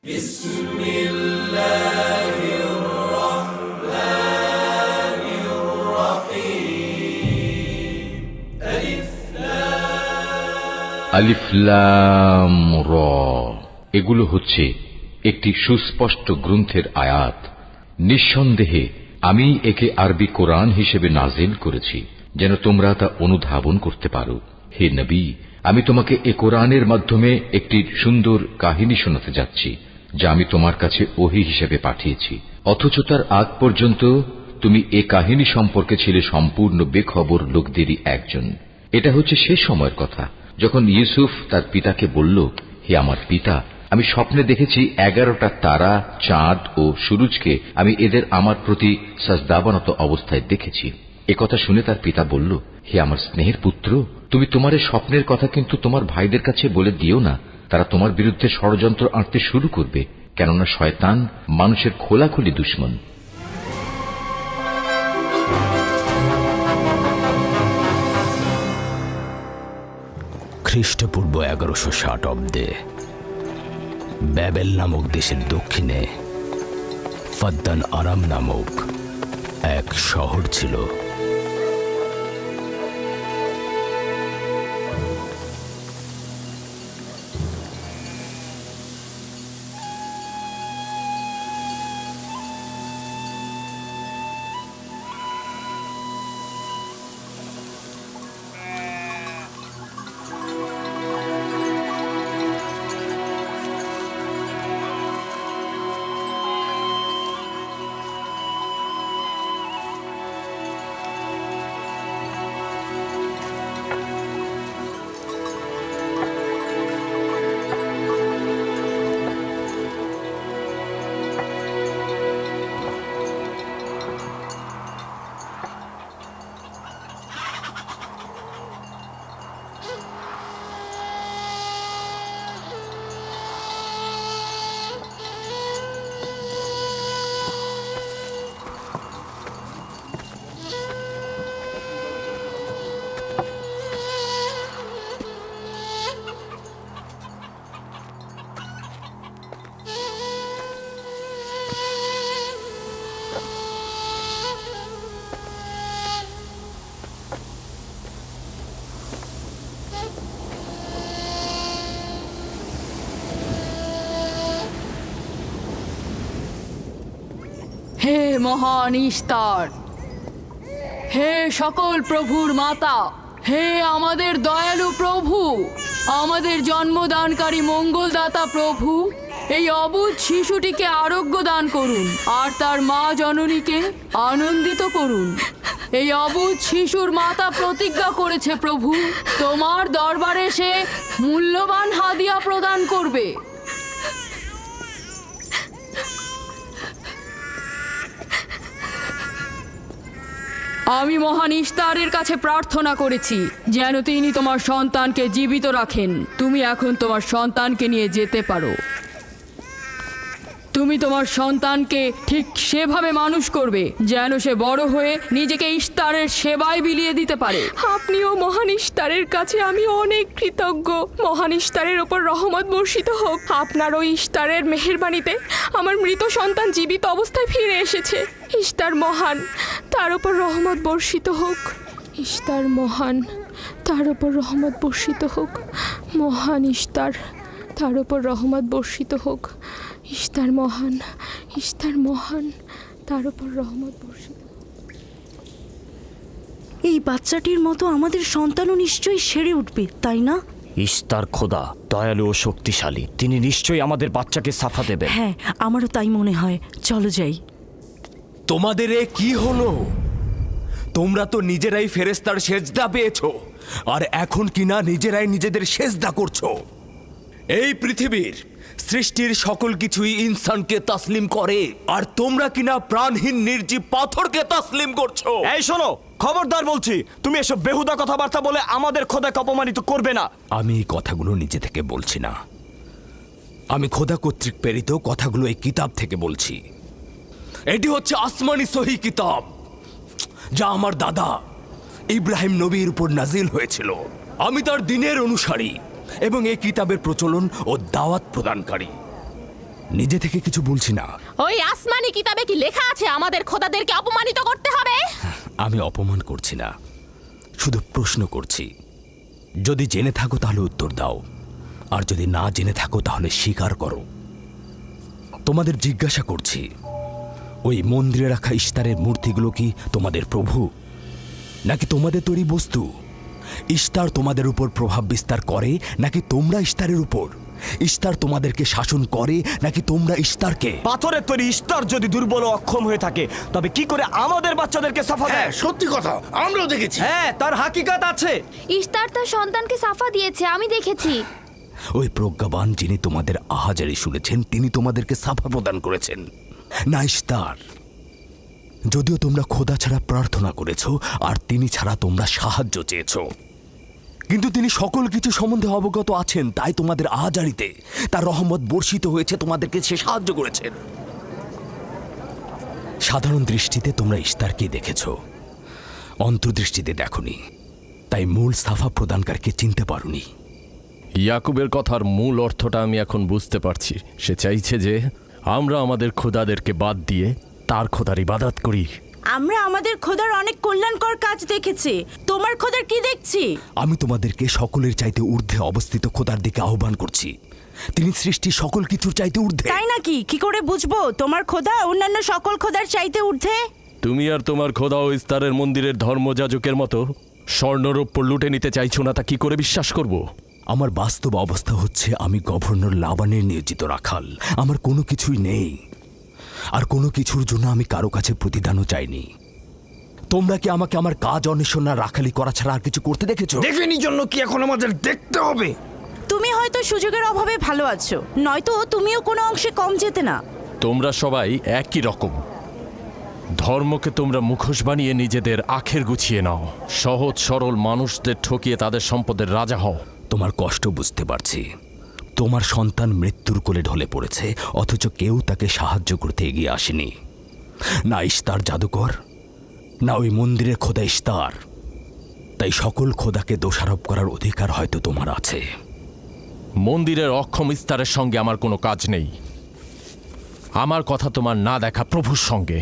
আলিফ লাম র, এগুলো হচ্ছে একটি সুস্পষ্ট গ্রন্থের আয়াত। নিঃসন্দেহে আমি একে আরবি কোরআন হিসেবে নাজিল করেছি যেন তোমরা তা অনুধাবন করতে পারো। হে নবী, আমি তোমাকে এ কোরআনের মাধ্যমে একটি সুন্দর কাহিনী শোনাতে যাচ্ছি যা আমি তোমার কাছে ওহী হিসেবে পাঠিয়েছি, অথচ তার আগ পর্যন্ত তুমি এ কাহিনী সম্পর্কে ছিলে সম্পূর্ণ বেখবর লোকদেরই একজন। এটা হচ্ছে সে সময়ের কথা যখন ইউসুফ তার পিতাকে বলল, হে আমার পিতা, আমি স্বপ্নে দেখেছি 11টা তারা, চাঁদ ও সূরজকে আমি এদের আমার প্রতি সাজদাবনত অবস্থায় দেখেছি। একথা শুনে তার পিতা বলল, হে আমার স্নেহের পুত্র, তুমি তোমার এই স্বপ্নের কথা কিন্তু তোমার ভাইদের কাছে বলে দিও না। তারা তোমার বিরুদ্ধে ষড়যন্ত্র আঁটতে শুরু করবে, কেননা শয়তান মানুষের খোলাখুলি দুশমন। খ্রিস্টপূর্ব 1160 অব্দে ব্যাবেল নামক দেশের দক্ষিণে ফাদ্দান আরাম নামক এক শহর ছিল। হে মহান ইস্তার, হে সকল প্রভুর মাতা, হে আমাদের দয়ালু প্রভু, আমাদের জন্মদানকারী মঙ্গলদাতা প্রভু, এই অবুঝ শিশুটিকে আরোগ্য দান করুন আর তার মা জননীকে আনন্দিত করুন। এই অবুঝ শিশুর মাতা প্রতিজ্ঞা করেছে প্রভু, তোমার দরবারে সে মূল্যবান হাদিয়া প্রদান করবে। আমি মহান ইস্তারের কাছে প্রার্থনা করেছি যেন তিনি তোমার সন্তানকে জীবিত রাখেন। তুমি এখন তোমার সন্তানকে নিয়ে যেতে পারো। তুমি তোমার সন্তানকে ঠিক সেভাবে মানুষ করবে যেন সে বড় হয়ে নিজেকে ইস্তারের সেবায় বিলিয়ে দিতে পারে। আপনিও মহান ইস্তারের কাছে আমি অনেক কৃতজ্ঞ। মহান ইস্তারের ওপর রহমত বর্ষিত হোক। আপনার ওই ইস্তারের মেহেরবানিতে আমার মৃত সন্তান জীবিত অবস্থায় ফিরে এসেছে। ইস্তার মহান, তার ওপর রহমত বর্ষিত হোক। ইস্তার মহান, তার ওপর রহমত বর্ষিত হোক। মহান ইস্তার, তার ওপর রহমত বর্ষিত হোক। ইস্তার মহান, ইস্তার মহান, তার ওপর রহমত বর্ষিত। এই বাচ্চাটির মতো আমাদের সন্তানও নিশ্চয়ই সেরে উঠবে, তাই না? ইস্তার খোদা দয়ালু ও শক্তিশালী, তিনি নিশ্চয়ই আমাদের বাচ্চাকে সাফা দেবেন। হ্যাঁ, আমারও তাই মনে হয়। চলো যাই। তোমাদের এ কি হলো? তোমরা তো নিজেরাই ফেরেশতার সেজদা পেয়েছো, আর এখন কিনা নিজেরাই নিজেদের সেজদা করছো। এই পৃথিবীর সৃষ্টির সকল কিছুই ইনসানকে তাসলিম করে, আর তোমরা কিনা প্রাণহীন নির্জীব পাথরকে তাসলিম করছো। এই শোনো, খবরদার বলছি, তুমি এসব বেহুদা কথাবার্তা বলে আমাদের খোদাকে অপমানিত করবে না। আমি এই কথাগুলো নিজে থেকে বলছি না, আমি খোদা কর্তৃক প্রেরিত কথাগুলো এই কিতাব থেকে বলছি। এটি হচ্ছে আসমানি সহি কিতাব, যা আমার দাদা ইব্রাহিম নবীর উপর নাজিল হয়েছিল। আমি তার দিনের অনুসারী এবং এই কিতাবের প্রচলন ও দাওয়াত প্রদানকারী। নিজে থেকে কিছু বলছি না। ওই আসমানি কিতাবে কি লেখা আছে আমাদের খোদাদেরকে অপমানিত করতে হবে? আমি অপমান করছি না, শুধু প্রশ্ন করছি। যদি জেনে থাকো তাহলে উত্তর দাও, আর যদি না জেনে থাকো তাহলে স্বীকার করো। তোমাদের জিজ্ঞাসা করছি, ওই মন্দিরে রাখা ইশতারের মূর্তিগুলো কি তোমাদের প্রভু, নাকি তোমাদের তৈরি বস্তু? ইশতার তোমাদের উপর প্রভাব বিস্তার করে নাকি তোমরা ইশতারের উপর? ইশতার তোমাদেরকে শাসন করে নাকি তোমরা ইশতারকে? পাথরের তৈরি ইস্তার যদি দুর্বল ও অক্ষম হয়ে থাকে, তবে কি করে আমাদের বাচ্চাদেরকে সাফা দেয়? সত্যি কথা, আমরাও দেখেছি। হ্যাঁ, তার হাকিকাত আছে। ইশতার তার সন্তানকে সাফা দিয়েছে, আমি দেখেছি। ওই প্রজ্ঞাবান যিনি তোমাদের আহাজারি শুনেছেন, তিনি তোমাদেরকে সাফা প্রদান করেছেন, না ইশতার। যদিও তোমরা খোদা ছাড়া প্রার্থনা করেছো আর তিনি ছাড়া তোমরা সাহায্য চেয়েছো, কিন্তু তিনি সকল কিছু সম্বন্ধে অবগত আছেন, তাই তোমাদের আহাজারিতে তার রহমত বর্ষিত হয়েছে, তোমাদেরকে সে সাহায্য করেছেন। সাধারণ দৃষ্টিতে তোমরা ইশতারকে দেখেছো, অন্তর্দৃষ্টিতে দেখোনি, তাই মূল সাফা প্রদানকারকে চিনতে পারোনি। ইয়াকুবের কথার মূল অর্থটা আমি এখন বুঝতে পারছি। সে চাইছে যে আমরা আমাদের খোদাদেরকে বাদ দিয়ে তার খোদার ইবাদত করি। আমরা আমাদের খোদার অনেক কল্যাণকর কাজ দেখেছি, তোমার খোদার কি দেখছি? আমি তোমাদেরকে সকলের চাইতে ঊর্ধ্বে অবস্থিত খোদার দিকে আহ্বান করছি। তিনি সৃষ্টি সকল কিছুর চাইতে ঊর্ধ্বে। তাই নাকি? কি করে বুঝবো তোমার খোদা অন্যান্য সকল খোদার চাইতে ঊর্ধ্বে? তুমি আর তোমার খোদা ও ইস্তারের মন্দিরের ধর্মযাজকের মতো স্বর্ণরৌপ্য লুটে নিতে চাইছো না, তা কি করে বিশ্বাস করব? আমার বাস্তব অবস্থা হচ্ছে, আমি গভর্নর লাবানের নিয়োজিত রাখাল। আমার কোনো কিছুই নেই, আর কোনো কিছুর জন্য আমি কারো কাছে প্রতিদানও চাইনি। তোমরা কি আমাকে আমার কাজ অন্বেষণ না রাখালি করা ছাড়া আর কিছু করতে দেখেছো? দেখেনি জন্য কি এখন আমাদের দেখতে হবে? তুমি হয়তো সুযোগের অভাবে ভালো আছো, নয়তো তুমিও কোনো অংশে কম যেতে না। তোমরা সবাই একই রকম। ধর্মকে তোমরা মুখোশ বানিয়ে নিজেদের আখের গুছিয়ে নাও, সহজ সরল মানুষদের ঠকিয়ে তাদের সম্পদের রাজা হও। তোমার কষ্ট বুঝতে পারছি। তোমার সন্তান মৃত্যুর কোলে ঢলে পড়েছে, অথচ কেউ তাকে সাহায্য করতে এগিয়ে আসেনি। না ইশতার জাদুকর, না ওই মন্দিরের খোদা ইশতার। তাই সকল খোদাকে দোষারোপ করার অধিকার হয়তো তোমার আছে। মন্দিরের অক্ষম ইস্তারের সঙ্গে আমার কোনো কাজ নেই। আমার কথা তোমার না দেখা প্রভুর সঙ্গে।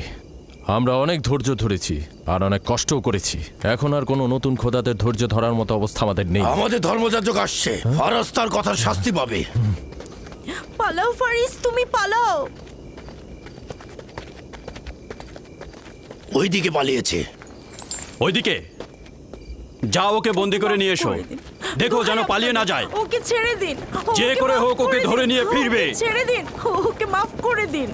আমরা অনেক ধৈর্য ধরেছি আর অনেক কষ্টও করেছি। এখন আর কোনো নতুন খোদাদের ধৈর্য ধরার মতো অবস্থা আমাদের নেই। আমাদের ধর্মযাজক আসছে, ফারাজ তার কথার শাস্তি পাবে। পালাও ফারিস, তুমি পালাও। ওইদিকে পালিয়েছে। ওইদিকে যাও, ওকে বন্দি করে নিয়ে এসো। দেখো যেন পালিয়ে না যায়। ওকে ছেড়ে দিন, যে ওকে করে মাফ হোক ওকে দিন, ধরে নিয়ে ফিরবে। ওকে ছেড়ে দিন, ওকে মাফ করে দিন।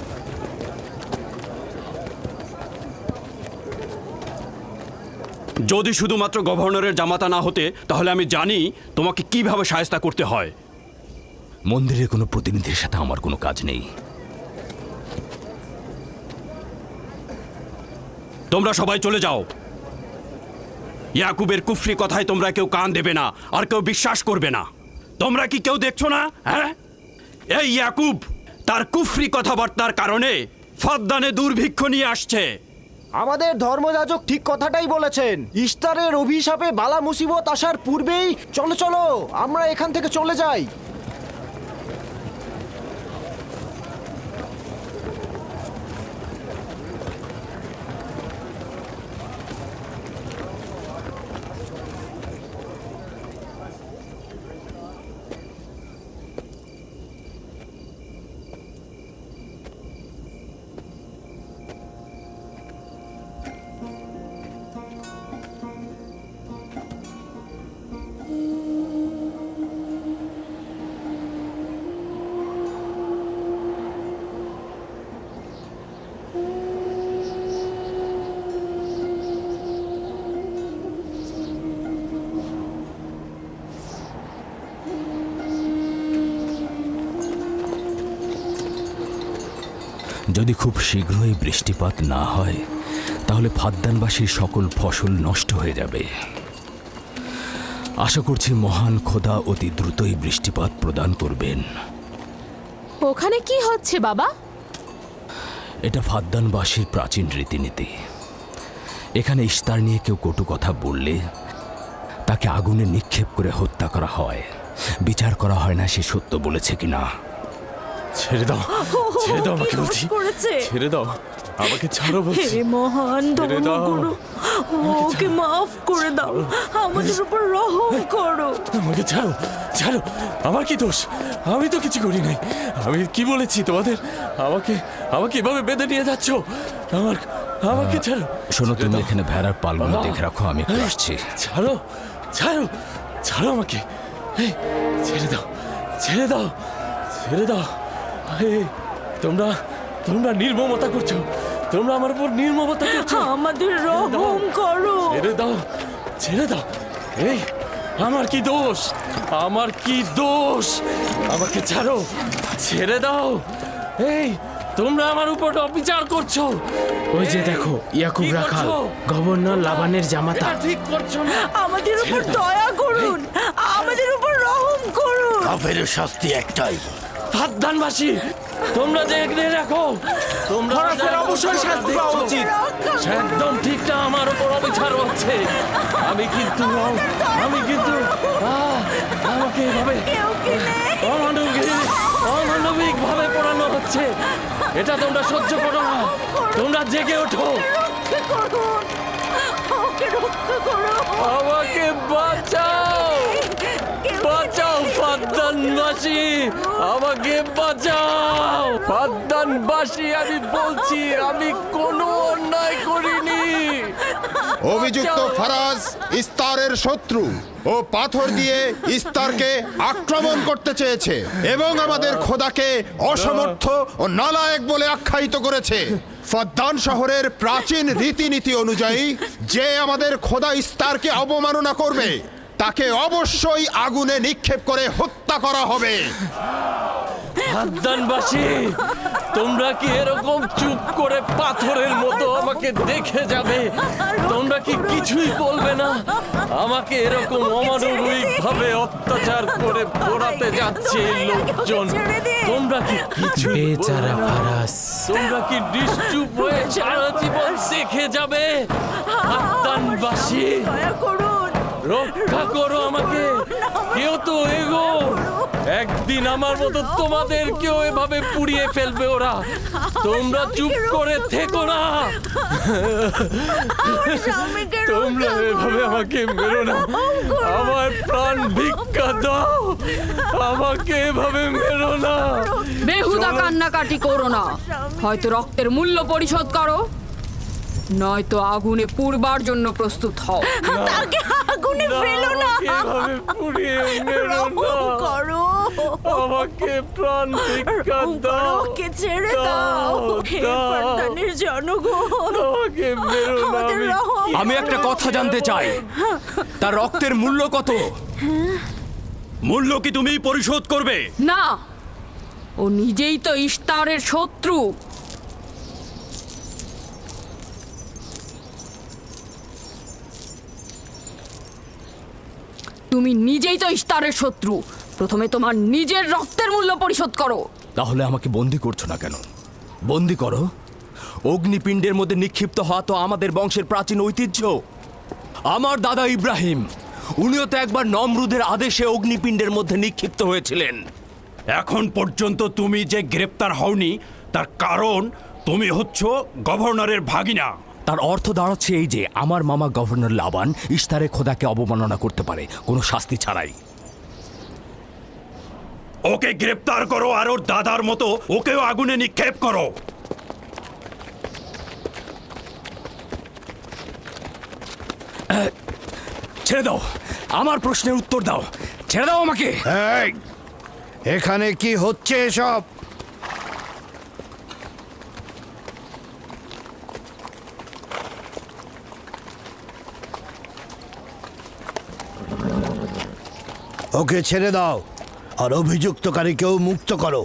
যদি শুধুমাত্র গভর্নরের জামাতা না হতে, তাহলে আমি জানি তোমাকে কিভাবে শায়েস্তা করতে হয়। মন্দিরের কোনো প্রতিনিধির সাথে আমার কোনো কাজ নেই। তোমরা সবাই চলে যাও। ইয়াকুবের কুফরি কথায় তোমরা কেউ কান দেবে না, আর কেউ বিশ্বাস করবে না। তোমরা কি কেউ দেখছো না? হ্যাঁ, এই ইয়াকুব তার কুফরি কথাবার্তার কারণে ফাদ্দানে দুর্ভিক্ষ নিয়ে আসছে। আমাদের ধর্মযাজক ঠিক কথাটাই বলেছেন। ইস্তারের অভিশাপে বালা মুসিবত আসার পূর্বেই চলো চলো আমরা এখান থেকে চলে যাই। যদি খুব শীঘ্রই বৃষ্টিপাত না হয়, তাহলে ফাদ্দানবাসীর সকল ফসল নষ্ট হয়ে যাবে। আশা করছি মহান খোদা অতি দ্রুতই বৃষ্টিপাত প্রদান করবেন। ওখানে কি হচ্ছে বাবা? এটা ফাদ্দানবাসীর প্রাচীন রীতিনীতি। এখানে ইশতার নিয়ে কেউ কটু কথা বললে তাকে আগুনে নিক্ষেপ করে হত্যা করা হয়। বিচার করা হয় না সে সত্য বলেছে কিনা। ছেড়ে দাও ছেড়ে দাও আমাকে বলছি করেছে ছেড়ে দাও আমাকে ছাড়ো বলছি হে মহান ছেড়ে দাও। ধর্মগুরু ওকে মাফ করে দাও আমাদের উপর রহম করো আমাকে ছাড়ো ছাড়ো আমার কি দোষ আমি তো কিছু করি নাই আমি কি বলেছি তোমাদের আমাকে আমাকে এভাবে বেঁধে নিয়ে যাচ্ছ আমাকে ছাড়ো শোনো, তুমি এখানে ভেড়ার পালগুলো দেখে রাখো, আমি একটু আসছি। ছাড়ো ছাড়ো ছাড়ো আমাকে এই, ছেড়ে দাও ছেড়ে দাও ছেড়ে দাও এই, তোমরা তোমরা নির্মমতা করছো তোমরা আমার উপর নির্মমতা করছো আমাদের রহম করো ছেড়ে দাও ছেড়ে দাও এই আমার কি দোষ আমার কি দোষ আমাকে ছাড়ো ছেড়ে দাও এই তোমরা আমার উপর অবিচার করছো ওই যে এই, দেখো ইয়াকুব কি রাখাল করছো? গভর্নর লাবানের জামাতা এটা ঠিক করছো না আমাদের উপর দয়া করুন আমাদের উপর রহম করুন কাফের শাস্তি একটাই। সাবধানবাসী তোমরা দেখে রাখো তোমরা অবশ্যই শাস্তি পাওয়া উচিত একদম ঠিক না আমার উপর অবিচার হচ্ছে আমি কিন্তু আমাকে এভাবে অমানবিক ভাবে পড়ানো হচ্ছে এটা তোমরা সহ্য করো না তোমরা জেগে ওঠো রক্ষা করুন ওকে রক্ষা করো আমাকে বাঁচাও বাঁচাও ফাদ্দানবাসী আমাকে বাঁচাও ফাদ্দানবাসী আমি বলছি আমি কোনো অন্যায় করিনি অভিযুক্ত ফারাজ ইস্তারের শত্রু ও পাথর দিয়ে ইস্তারকে আক্রমণ করতে চেয়েছে এবং আমাদের খোদাকে অসমর্থ ও নালায়েক বলে আখ্যায়িত করেছে। ফদ্দান শহরের প্রাচীন রীতিনীতি অনুযায়ী যে আমাদের খোদা ইস্তারকে অবমাননা করবে তাকে অবশ্যই আগুনে নিক্ষেপ করে হত্যা করা হবে। ফাদ্দানবাসী তোমরা কি এরকম চুপ করে পাথরের মতো আমাকে দেখে যাবে তোমরা কি কিছুই বলবে না আমাকে এরকম অমানবিক ভাবে অত্যাচার করে পোড়াতে যাচ্ছে এই লোকজন তোমরা কি কিছু বেচারা ফারাস তোমরা কি নিশ্চুপ হয়ে সারা জীবন দেখে যাবে ফাদ্দানবাসী দয়া করুন রক্ষা করো আমাকে কেউ তো এগো একদিন আমার মতো তোমাদের কেউ এভাবে পুড়িয়ে ফেলবে ওরা তোমরা চুপ করে থেকো না তোমরা এভাবে আমাকে মেরো না আমার প্রাণ ভিক্ষা দাও আমাকে এভাবে মেরো না বেহুদা কান্নাকাটি করো না হয়তো রক্তের মূল্য পরিশোধ করো নয়তো আগুনে পুড়বার জন্য প্রস্তুত হও তাকে আগুনে ফেলো না আমাকে এভাবে পুড়িয়ে মেরো না করো আমাকে প্রাণ ভিক্ষা দাও ওকে ছেড়ে দাও হে ফদ্দানের জনগণ আমাকে মেরো না আমাদের রহম আমি একটা কথা জানতে চাই, তার রক্তের মূল্য কত? মূল্য কি তুমি পরিশোধ করবে? না ও নিজেই তো ইস্তারের শত্রু তুমি নিজেই তো ইস্তারের শত্রু প্রথমে তোমার নিজের রক্তের মূল্য পরিশোধ করো তাহলে আমাকে বন্দি করছো না কেন? বন্দি করো। অগ্নিপিণ্ডের মধ্যে নিক্ষিপ্ত হওয়া তো আমাদের বংশের প্রাচীন ঐতিহ্য। আমার দাদা ইব্রাহিম উনিও তো একবার নমরুদের আদেশে অগ্নিপিণ্ডের মধ্যে নিক্ষিপ্ত হয়েছিলেন। এখন পর্যন্ত তুমি যে গ্রেপ্তার হওনি তার কারণ তুমি হচ্ছ গভর্নরের ভাগিনা। তার অর্থ দাঁড়াচ্ছে এই যে আমার মামা গভর্নর লাবান ইস্তারের খোদাকে অবমাননা করতে পারে কোনো শাস্তি ছাড়াই। ওকে গ্রেপ্তার করো আর ওর দাদার মতো ওকেও আগুনে নিক্ষেপ করো। ছেড়ে দাও, আমার প্রশ্নের উত্তর দাও, ছেড়ে দাও আমাকে। এই, এখানে কি হচ্ছে এসব? ওকে ছেড়ে দাও আর অভিযুক্তকারীকেও মুক্ত করো।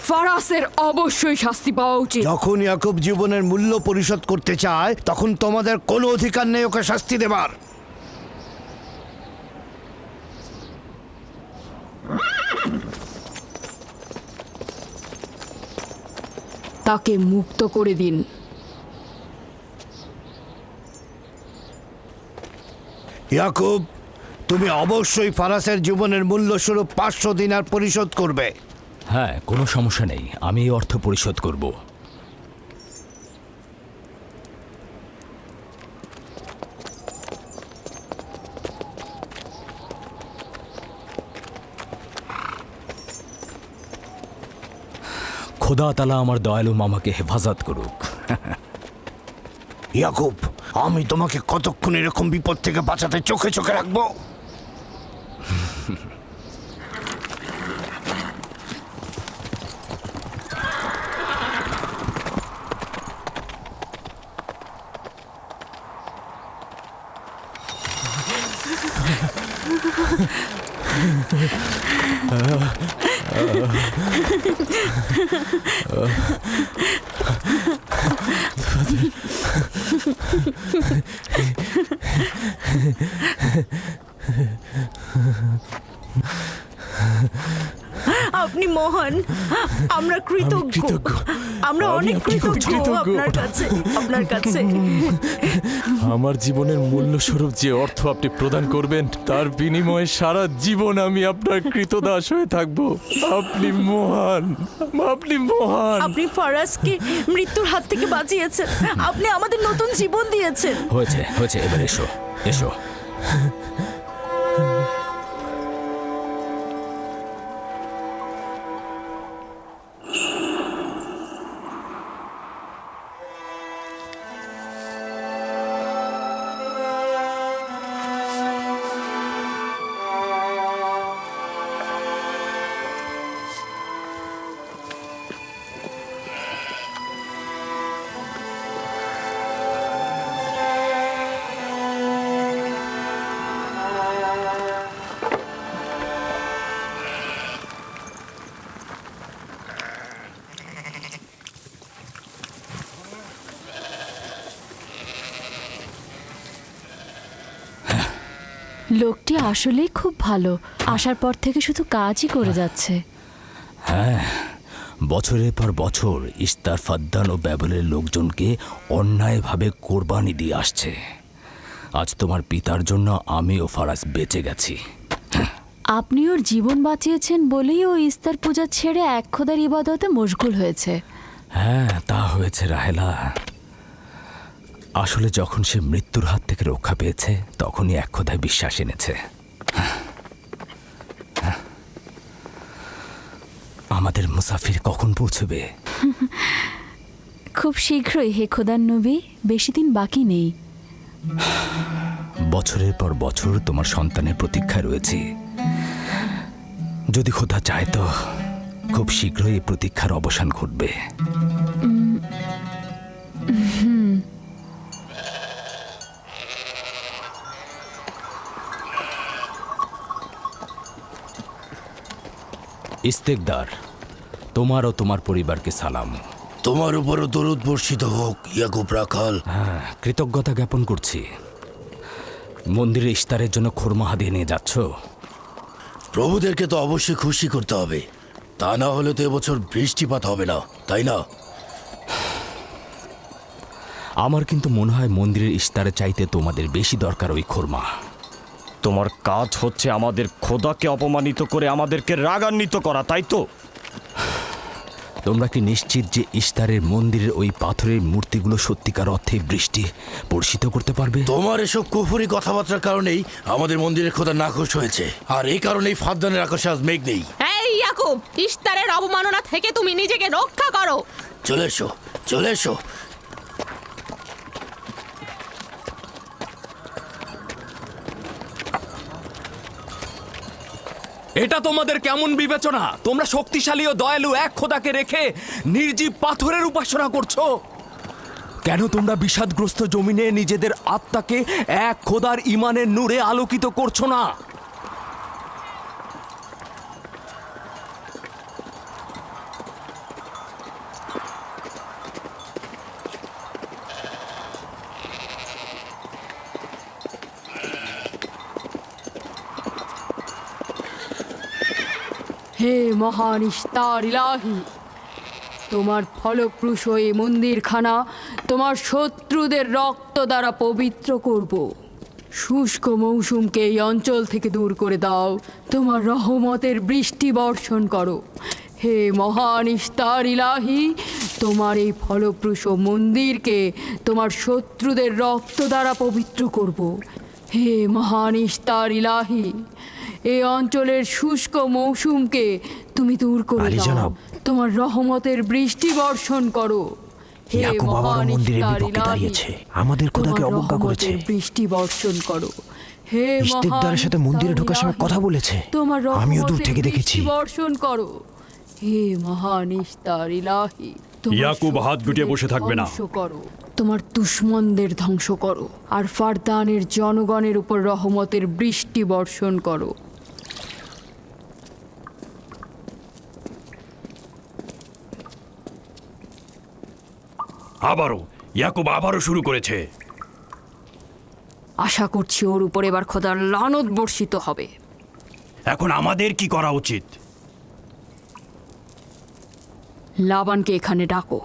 ফারাসের অবশ্যই শাস্তি পাওয়া উচিত যখন ইয়াকুব জীবনের মূল্য পরিশোধ করতে চায় তখন তোমাদের কোনো অধিকার নেই ওকে শাস্তি দেবার। তাকে মুক্ত করে দিন ইয়াকুব, তুমি অবশ্যই ফারাসের জীবনের মূল্য স্বরূপ 500 দিনার পরিশোধ করবে। হ্যাঁ, কোনো সমস্যা নেই, আমি এই অর্থ পরিশোধ করব। খোদা তাআলা আমার দয়ালু মামাকে হেফাজত করুক। ইয়াকুব, আমি তোমাকে কতক্ষণ এরকম বিপদ থেকে বাঁচাতে চোখে চোখে রাখবো? আপনি মহান, আমরা কৃতজ্ঞ, আমরা অনেক কৃতজ্ঞ আপনার কাছে, আপনার কাছে। আমার জীবনের মূল্য স্বরূপ যে অর্থ আপনি প্রদান করবেন তার বিনিময়ে সারা জীবন আমি আপনার কৃতদাস হয়ে থাকব। আপনি মহান, আপনি মহান। আপনি ফারাজকে মৃত্যুর হাত থেকে বাঁচিয়েছেন, আপনি আমাদের নতুন জীবন দিয়েছেন। হয়েছে হয়েছে, এবার এসো এসো। লোকটি আসলেই খুব ভালো, আসার পর থেকে শুধু কাজই করে যাচ্ছে। হ্যাঁ, বছরের পর বছর ইস্তার, ফাদ্দান ও ব্যাবলের লোকজনকে অন্যায়ভাবে কোরবানি দিয়ে আসছে। আজ তোমার পিতার জন্য আমি ও ফারাজ বেঁচে গেছি। আপনি ওর জীবন বাঁচিয়েছেন বলেই ও ইস্তার পূজা ছেড়ে এক খোদার ইবাদতে মশগুল হয়েছে। হ্যাঁ, তা হয়েছে রাহেলা। আসলে যখন সে মৃত্যুর হাত থেকে রক্ষা পেয়েছে তখনই এক খোদায় বিশ্বাস এনেছে। আমাদের মুসাফির কখন পৌঁছবে? খুব শীঘ্রই হে খোদার নবী, বেশি দিন বাকি নেই। বছরের পর বছর তোমার সন্তানের প্রতীক্ষায় রয়েছি। যদি খোদা চায় তো খুব শীঘ্রই এই প্রতীক্ষার অবসান ঘটবে। ইস্তেকদার, তোমার ও তোমার পরিবারকে সালাম। তোমার উপরও দরুদ বর্ষিত হোক ইয়াকুব রাখাল। হ্যাঁ, কৃতজ্ঞতা জ্ঞাপন করছি। মন্দিরে ইস্তারের জন্য খোরমা হাদিয়ে নিয়ে যাচ্ছ? প্রভুদেরকে তো অবশ্যই খুশি করতে হবে, তা না হলে তো এবছর বৃষ্টিপাত হবে না, তাই না? আমার কিন্তু মনে হয় মন্দিরের ইস্তারে চাইতে তোমাদের বেশি দরকার ওই খোরমা। তোমার কাজ হচ্ছে আমাদের খোদাকে অপমানিত করে আমাদেরকে রাগান্বিত করা, তাই তো? তোমরা কি নিশ্চিত যে ইস্তারের মন্দিরের ওই পাথরের মূর্তিগুলো সত্যিকার অর্থে বৃষ্টি বর্ষিত করতে পারবে? তোমার এসব কুফুরি কথাবার্তার কারণেই আমাদের মন্দিরের খোদা নাখোশ হয়েছে, আর এই কারণেই ফাদ্দানের আকাশে আজ মেঘ নেই। এই ইয়াকুব, ইস্তারের অবমাননা থেকে তুমি নিজেকে রক্ষা করো। চলে এসো, চলে এসো। এটা তোমাদের কেমন বিবেচনা? তোমরা শক্তিশালী ও দয়ালু এক খোদাকে রেখে নির্জীব পাথরের উপাসনা করছো। কেন তোমরা বিষাদগ্রস্ত জমিনে নিজেদের আত্মাকে এক খোদার ঈমানের নূরে আলোকিত করছো না? হে মহান ইস্তার ইলাহি, তোমার ফলপ্রসূ এই মন্দিরখানা তোমার শত্রুদের রক্ত দ্বারা পবিত্র করব। শুষ্ক মৌসুমকে এই অঞ্চল থেকে দূর করে দাও, তোমার রহমতের বৃষ্টি বর্ষণ করো। হে মহান ইস্তার ইলাহি, তোমার এই ফলপ্রসূ মন্দিরকে তোমার শত্রুদের রক্ত দ্বারা পবিত্র করব। হে মহান ইস্তার ইলাহি, এই অঞ্চলের শুষ্ক মৌসুমকে তুমি দূর করে আলী দাও। জনাব। তোমার রহমতের বৃষ্টি বর্ষণ করো। হে ইয়াকুব আবারও মহান মন্দিরের ইস্তার বিপক্ষে ইলাহি, দাঁড়িয়েছে। আমাদের খোদাকে তোমার অবজ্ঞা করেছে। রহমতের বৃষ্টি বর্ষণ করো। হে ইশতেকদারের সাথে মন্দিরে ঢোকার সময় কথা বলেছে। তোমার আমিও দূর রহমতের থেকে বৃষ্টি দেখেছি। বর্ষণ করো। হে মহান ইস্তার ইলাহি, তোমার ইয়াকুব হাত গুটিয়ে বসে থাকবে না। ধ্বংস করো, তোমার দুশমনদের ধ্বংস করো, আর ফারদানের জনগণের উপর রহমতের বৃষ্টি বর্ষণ করো। আবারও শুরু করেছে। আশা করছি ওর উপর এবার খোদার লানত বর্ষিত হবে। এখন আমাদের কি করা উচিত? লাবানকে এখানে ডাকো,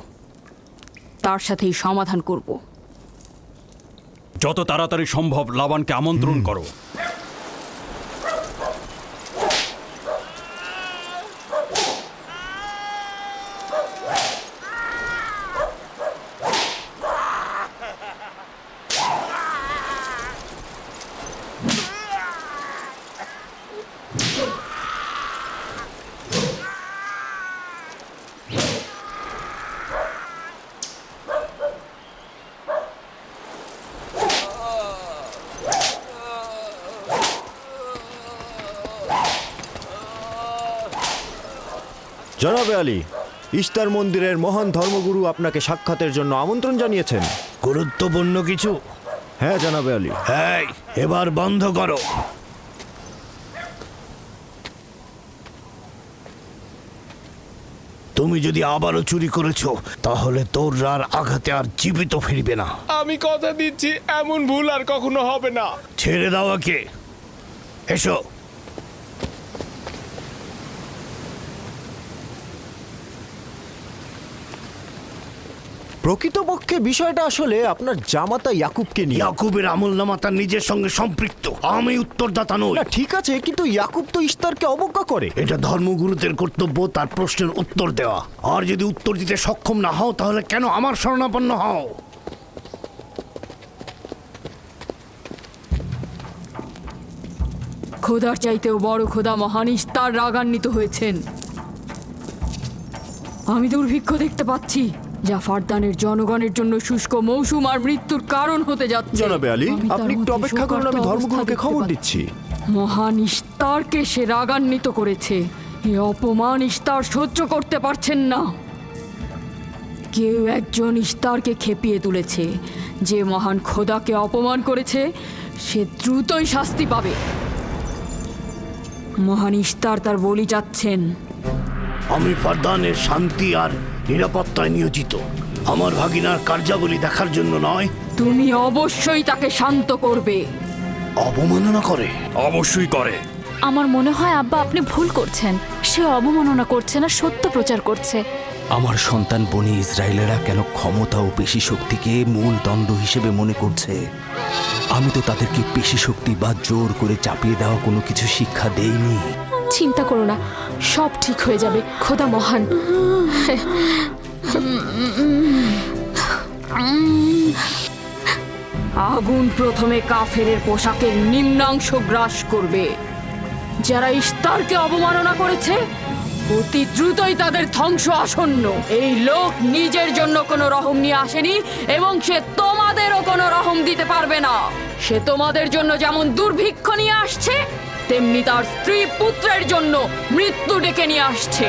তার সাথেই সমাধান করব। যত তাড়াতাড়ি সম্ভব লাবানকে আমন্ত্রণ করো। জনাবে আলী, ইস্তার মন্দিরের মহান ধর্মগুরু আপনাকে সাক্ষাতের জন্য আমন্ত্রণ জানিয়েছেন। গুরুত্বপূর্ণ কিছু? হ্যাঁ জনাবে আলী। হ্যাঁ, এবার বন্ধ করো। তুমি যদি আবারও চুরি করেছো, তাহলে তোর আর আঘাতে আর জীবিত ফিরবে না। আমি কথা দিচ্ছি এমন ভুল আর কখনো হবে না। ছেড়ে দাও একে। এসো। প্রকৃতপক্ষে বিষয়টা আসলে আপনার জামাতা ইয়াকুবকে নিয়ে। ইয়াকুবের আমলনামা তার নিজের সঙ্গে সম্পৃক্ত। আমি উত্তরদাতা নই। না ঠিক আছে, কিন্তু ইয়াকুব তো ইস্তারকে অবজ্ঞা করে। এটা ধর্মগুরুদের কর্তব্য তার প্রশ্নের উত্তর দেওয়া। আর যদি উত্তর দিতে সক্ষম না হও, তাহলে কেন আমার শরণাপন্ন হও? খোদার চাইতেও বড় খোদা মহান ইস্তার রাগান্বিত হয়েছেন। আমি দুর্ভিক্ষ দেখতে পাচ্ছি, যা ফারদানের জনগণের জন্য শুষ্ক মৌসুম আর মৃত্যুর কারণ হতে যাচ্ছে। জনাবে আলী, আমি তার আপনি একটু মধ্যে অপেক্ষা করুন, আমি শোকার্ত ধর্মগুরুকে অবস্থা খবর দেখতে দিচ্ছি। মহান ইস্তারকে সে রাগান্বিত করেছে। এ অপমান ইস্তার সহ্য করতে পারছেন না। কেউ একজন ইস্তারকে খেপিয়ে তুলেছে। যে মহান খোদাকে অপমান করেছে, সে দ্রুতই শাস্তি পাবে। মহান ইস্তার তার বলি যাচ্ছেন। আমি ফারদানের শান্তি আর নিরাপত্তায় নিয়োজিত। আমার ভাগিনার কার্যাবলী দেখার জন্য নয়। তুমি অবশ্যই তাকে শান্ত করবে। অবমাননা করে? অবশ্যই করে। আমার মনে হয় আব্বা আপনি ভুল করছেন। সে অবমাননা করছে না, সত্য প্রচার করছে। আমার সন্তান বনি ইসরায়েলেরা কেন ক্ষমতা ও পেশি শক্তিকে মূল দণ্ড হিসেবে মনে করছে? আমি তো তাদেরকে পেশি শক্তি বা জোর করে চাপিয়ে দেওয়া কোনো কিছু শিক্ষা দেইনি। চিন্তা করো না, সব ঠিক হয়ে যাবে। খোদা মহান। আগুন প্রথমে কাফেরের পোশাকের নিম্নাংশ গ্রাস করবে। যারা ইস্তারকে অবমাননা করেছে, অতি দ্রুতই তাদের ধ্বংস আসন্ন। এই লোক নিজের জন্য কোনো রহম নিয়ে আসেনি, এবং সে তোমাদেরও কোনো রহম দিতে পারবে না। সে তোমাদের জন্য যেমন দুর্ভিক্ষ নিয়ে আসছে, তেমনি তার স্ত্রী পুত্রের জন্য মৃত্যু ডেকে নিয়ে আসছে।